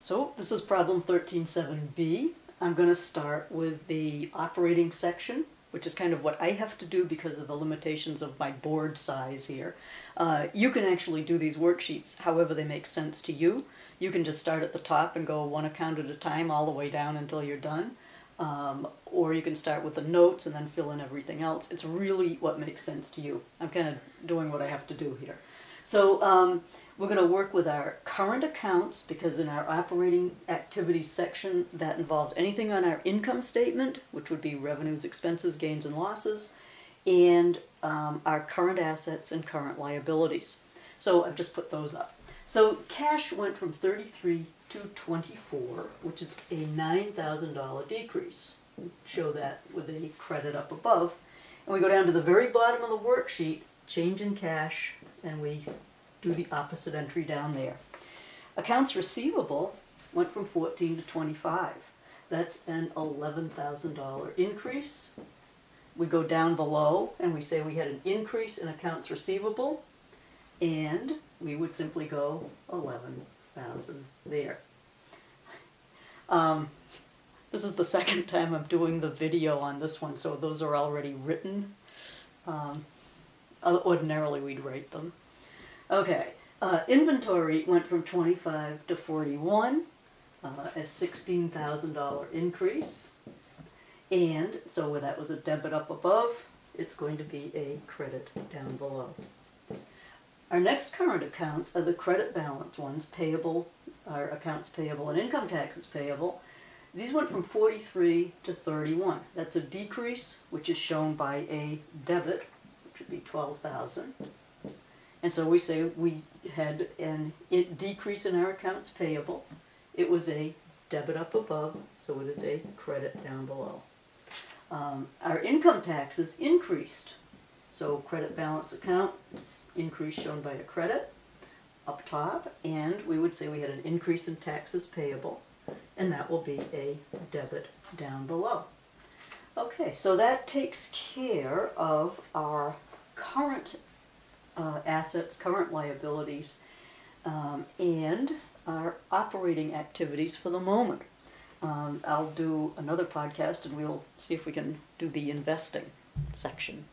So this is problem 13.7b. I'm going to start with the operating section, which is kind of what I have to do because of the limitations of my board size here. You can actually do these worksheets however they make sense to you. You can just start at the top and go one account at a time all the way down until you're done. Or you can start with the notes and then fill in everything else. It's really what makes sense to you. I'm kind of doing what I have to do here. So we're going to work with our current accounts because in our operating activities section that involves anything on our income statement, which would be revenues, expenses, gains and losses, and our current assets and current liabilities. So I've just put those up. So cash went from 33 to 24, which is a $9,000 decrease. We show that with a credit up above. And we go down to the very bottom of the worksheet, change in cash, and we do the opposite entry down there. Accounts receivable went from 14 to 25. That's an $11,000 increase. We go down below and we say we had an increase in accounts receivable, and we would simply go 11,000 there. This is the second time I'm doing the video on this one, so those are already written. Ordinarily we'd write them. Okay, inventory went from 25 to 41, a $16,000 increase. And so that was a debit up above, it's going to be a credit down below. Our next current accounts are the credit balance ones, payable, our accounts payable and income taxes payable. These went from 43 to 31. That's a decrease, which is shown by a debit, which would be 12,000. And so we say we had a decrease in our accounts payable. It was a debit up above, so it is a credit down below. Our income taxes increased. So credit balance account, increase shown by a credit up top, and we would say we had an increase in taxes payable, and that will be a debit down below. Okay, so that takes care of our current assets, current liabilities, and our operating activities for the moment. I'll do another podcast and we'll see if we can do the investing section.